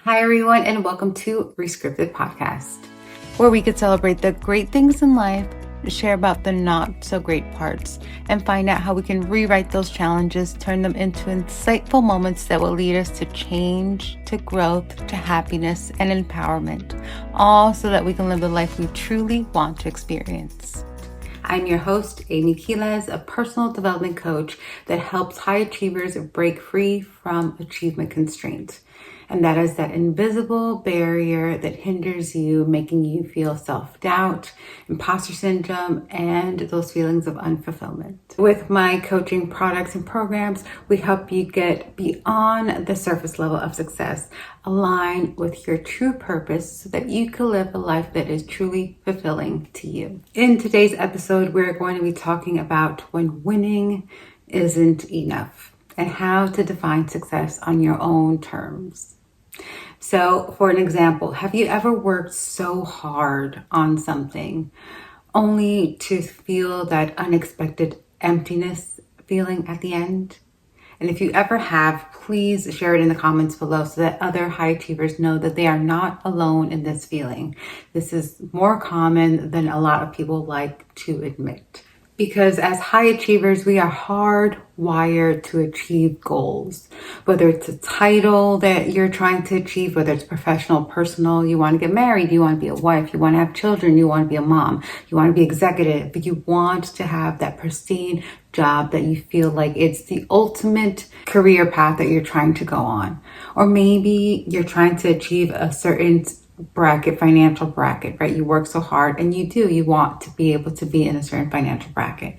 Hi, everyone, and welcome to Rescripted Podcast, where we could celebrate the great things in life, share about the not so great parts, and find out how we can rewrite those challenges, turn them into insightful moments that will lead us to change, to growth, to happiness, and empowerment, all so that we can live the life we truly want to experience. I'm your host, Amy Quiles, a personal development coach that helps high achievers break free from achievement constraints. And that is that invisible barrier that hinders you, making you feel self-doubt, imposter syndrome, and those feelings of unfulfillment. With my coaching products and programs, we help you get beyond the surface level of success, align with your true purpose so that you can live a life that is truly fulfilling to you. In today's episode, we're going to be talking about when winning isn't enough and how to define success on your own terms. So, for an example, have you ever worked so hard on something only to feel that unexpected emptiness feeling at the end? And if you ever have, please share it in the comments below so that other high achievers know that they are not alone in this feeling. This is more common than a lot of people like to admit. Because as high achievers, we are hardwired to achieve goals. Whether it's a title that you're trying to achieve, whether it's professional, personal, you want to get married, you want to be a wife, you want to have children, you want to be a mom, you want to be executive, but you want to have that pristine job that you feel like it's the ultimate career path that you're trying to go on. Or maybe you're trying to achieve a certain financial bracket, right? You work so hard and you want to be able to be in a certain financial bracket.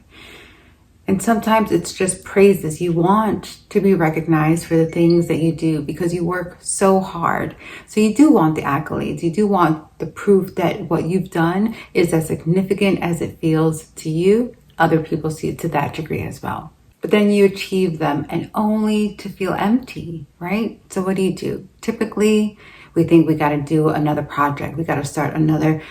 And sometimes it's just praises. You want to be recognized for the things that you do because you work so hard. So you do want the accolades. You do want the proof that what you've done is as significant as it feels to you. Other people see it to that degree as well. But then you achieve them and only to feel empty, right? So what do? Typically, we think we got to do another project. We got to start another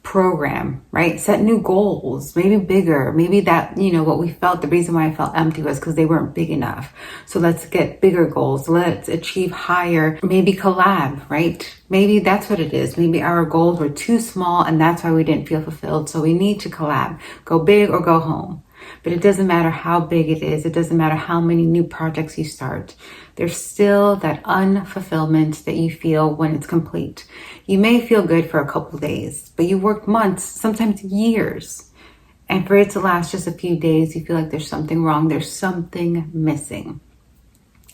program, right? Set new goals, maybe bigger. Maybe that, what we felt, the reason why I felt empty was because they weren't big enough. So let's get bigger goals. Let's achieve higher, maybe collab, right? Maybe that's what it is. Maybe our goals were too small and that's why we didn't feel fulfilled. So we need to collab, go big or go home. But it doesn't matter how big it is. It doesn't matter how many new projects you start. There's still that unfulfillment that you feel when it's complete. You may feel good for a couple days, but you worked months, sometimes years. And for it to last just a few days, you feel like there's something wrong. There's something missing.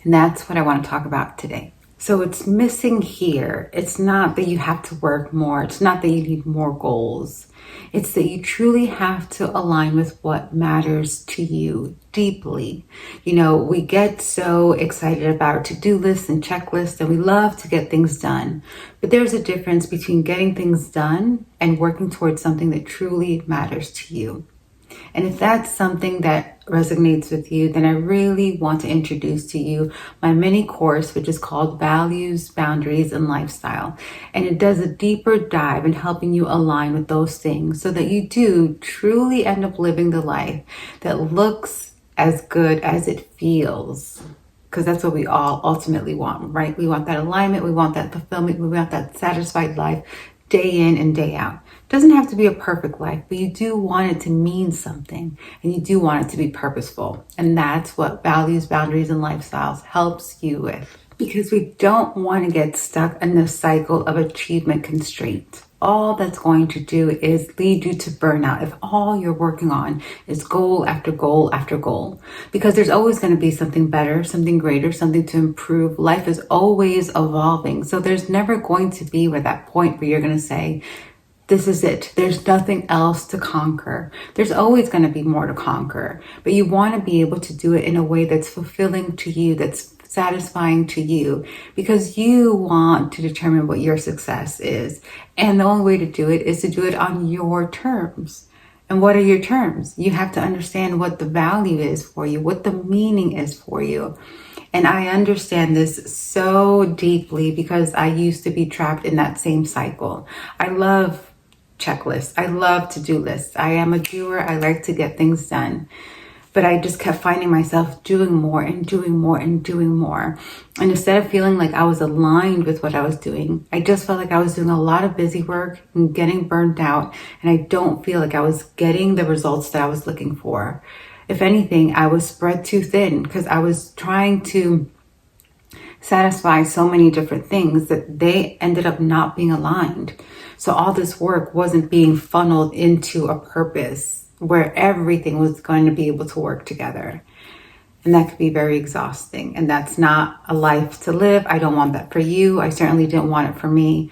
And that's what I want to talk about today. So it's missing here. It's not that you have to work more. It's not that you need more goals. It's that you truly have to align with what matters to you deeply. We get so excited about to-do lists and checklists and we love to get things done. But there's a difference between getting things done and working towards something that truly matters to you. And if that's something that resonates with you, then I really want to introduce to you my mini course, which is called Values, Boundaries, and Lifestyle. And it does a deeper dive in helping you align with those things so that you do truly end up living the life that looks as good as it feels. Because that's what we all ultimately want, right? We want that alignment. We want that fulfillment. We want that satisfied life day in and day out. It doesn't have to be a perfect life, but you do want it to mean something and you do want it to be purposeful. And that's what Values, Boundaries, and Lifestyles helps you with. Because we don't want to get stuck in the cycle of achievement constraint. All that's going to do is lead you to burnout if all you're working on is goal after goal after goal. Because there's always going to be something better, something greater, something to improve. Life is always evolving. So there's never going to be where that point where you're going to say, this is it. There's nothing else to conquer. There's always going to be more to conquer. But you want to be able to do it in a way that's fulfilling to you, that's satisfying to you, because you want to determine what your success is. And the only way to do it is to do it on your terms. And what are your terms? You have to understand what the value is for you, what the meaning is for you. And I understand this so deeply because I used to be trapped in that same cycle. I love checklists. I love to-do lists. I am a doer. I like to get things done. But I just kept finding myself doing more and doing more and doing more. And instead of feeling like I was aligned with what I was doing, I just felt like I was doing a lot of busy work and getting burnt out. And I don't feel like I was getting the results that I was looking for. If anything, I was spread too thin because I was trying to satisfy so many different things that they ended up not being aligned. So all this work wasn't being funneled into a purpose where everything was going to be able to work together. And that could be very exhausting. And that's not a life to live. I don't want that for you. I certainly didn't want it for me.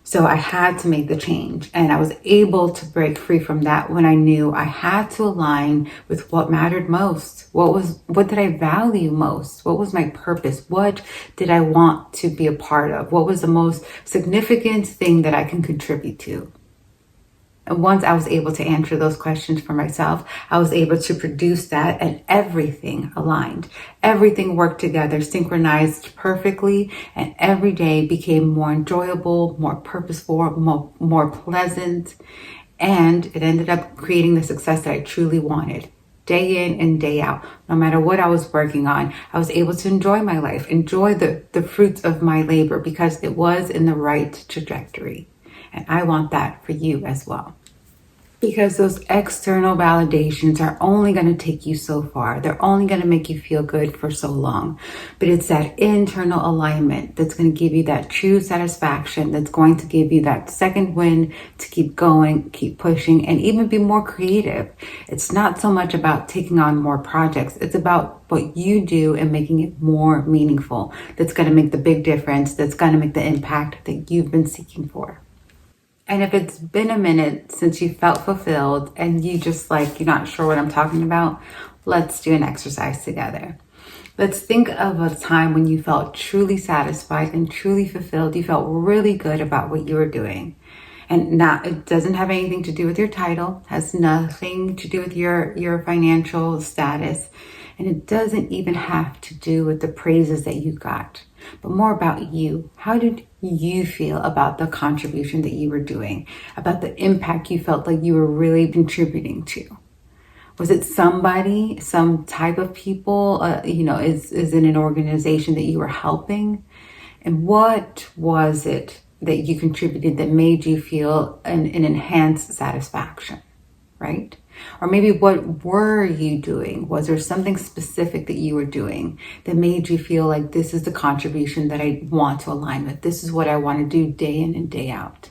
So I had to make the change, and I was able to break free from that when I knew I had to align with what mattered most. What did I value most? What was my purpose? What did I want to be a part of? What was the most significant thing that I can contribute to? And once I was able to answer those questions for myself, I was able to produce that, and everything aligned. Everything worked together, synchronized perfectly, and every day became more enjoyable, more purposeful, more pleasant. And it ended up creating the success that I truly wanted. Day in and day out, no matter what I was working on, I was able to enjoy my life, enjoy the fruits of my labor because it was in the right trajectory. And I want that for you as well. Because those external validations are only going to take you so far. They're only going to make you feel good for so long. But it's that internal alignment that's going to give you that true satisfaction, that's going to give you that second wind to keep going, keep pushing, and even be more creative. It's not so much about taking on more projects. It's about what you do and making it more meaningful. That's going to make the big difference. That's going to make the impact that you've been seeking for. And if it's been a minute since you felt fulfilled and you're not sure what I'm talking about, let's do an exercise together. Let's think of a time when you felt truly satisfied and truly fulfilled. You felt really good about what you were doing. And now it doesn't have anything to do with your title, has nothing to do with your financial status, and it doesn't even have to do with the praises that you got, but more about you. How did you feel about the contribution that you were doing, about the impact you felt like you were really contributing to? Was it somebody, some type of people, is in an organization that you were helping? And what was it that you contributed that made you feel an enhanced satisfaction, right? Or maybe what were you doing? Was there something specific that you were doing that made you feel like this is the contribution that I want to align with? This is what I want to do day in and day out.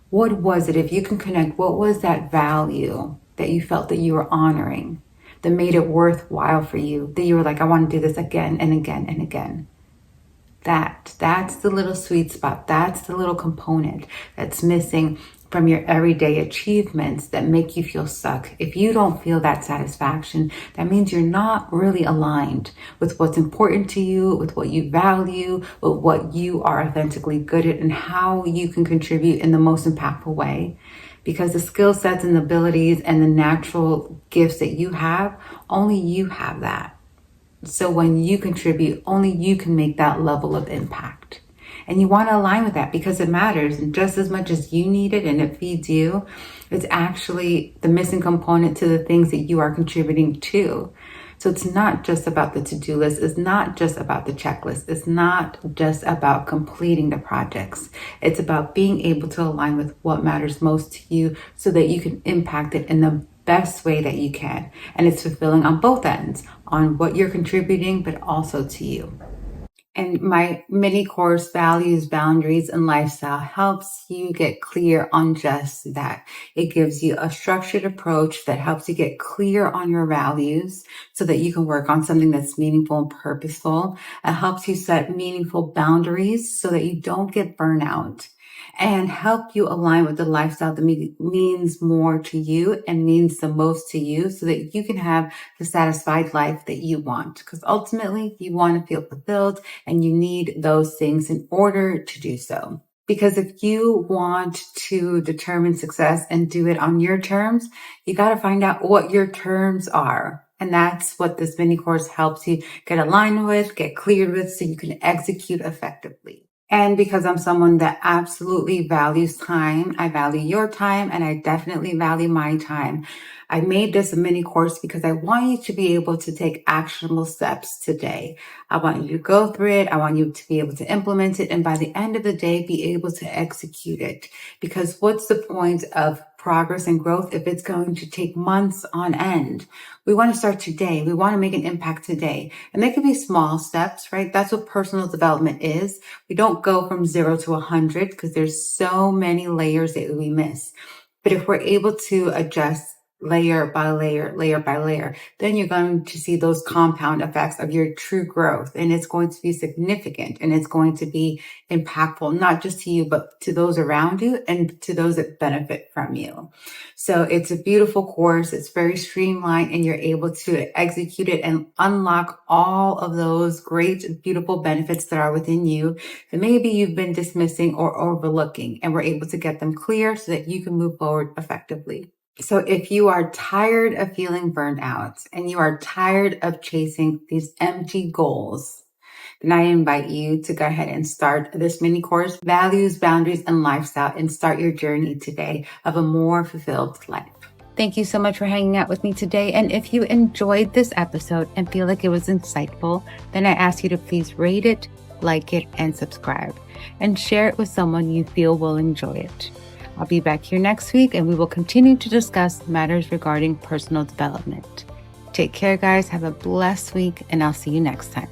What was it? If you can connect, what was that value that you felt that you were honoring, that made it worthwhile for you, that you were like, I want to do this again and again and again? That's the little sweet spot. That's the little component that's missing from your everyday achievements that make you feel stuck. If you don't feel that satisfaction, that means you're not really aligned with what's important to you, with what you value, with what you are authentically good at, and how you can contribute in the most impactful way. Because the skill sets and abilities and the natural gifts that you have, only you have that. So when you contribute, only you can make that level of impact. And you want to align with that because it matters. And just as much as you need it and it feeds you, it's actually the missing component to the things that you are contributing to. So it's not just about the to-do list. It's not just about the checklist. It's not just about completing the projects. It's about being able to align with what matters most to you so that you can impact it in the best way that you can. And it's fulfilling on both ends, on what you're contributing, but also to you. And my mini course, Values, Boundaries, and Lifestyle, helps you get clear on just that. It gives you a structured approach that helps you get clear on your values so that you can work on something that's meaningful and purposeful. It helps you set meaningful boundaries so that you don't get burnout, and help you align with the lifestyle that means more to you and means the most to you so that you can have the satisfied life that you want. Because ultimately, you want to feel fulfilled and you need those things in order to do so. Because if you want to determine success and do it on your terms, you got to find out what your terms are. And that's what this mini course helps you get aligned with, get cleared with, so you can execute effectively. And because I'm someone that absolutely values time, I value your time and I definitely value my time. I made this a mini course because I want you to be able to take actionable steps today. I want you to go through it. I want you to be able to implement it. And by the end of the day, be able to execute it. Because what's the point of progress and growth if it's going to take months on end? We want to start today. We want to make an impact today. And they could be small steps, right? That's what personal development is. We don't go from 0 to 100 because there's so many layers that we miss. But if we're able to adjust layer by layer, layer by layer, then you're going to see those compound effects of your true growth. And it's going to be significant and it's going to be impactful, not just to you, but to those around you and to those that benefit from you. So it's a beautiful course. It's very streamlined and you're able to execute it and unlock all of those great, beautiful benefits that are within you that maybe you've been dismissing or overlooking, and we're able to get them clear so that you can move forward effectively. So if you are tired of feeling burned out and you are tired of chasing these empty goals, then I invite you to go ahead and start this mini course, Values, Boundaries, and Lifestyle, and start your journey today of a more fulfilled life. Thank you so much for hanging out with me today. And if you enjoyed this episode and feel like it was insightful, then I ask you to please rate it, like it, and subscribe, and share it with someone you feel will enjoy it. I'll be back here next week and we will continue to discuss matters regarding personal development. Take care, guys. Have a blessed week, and I'll see you next time.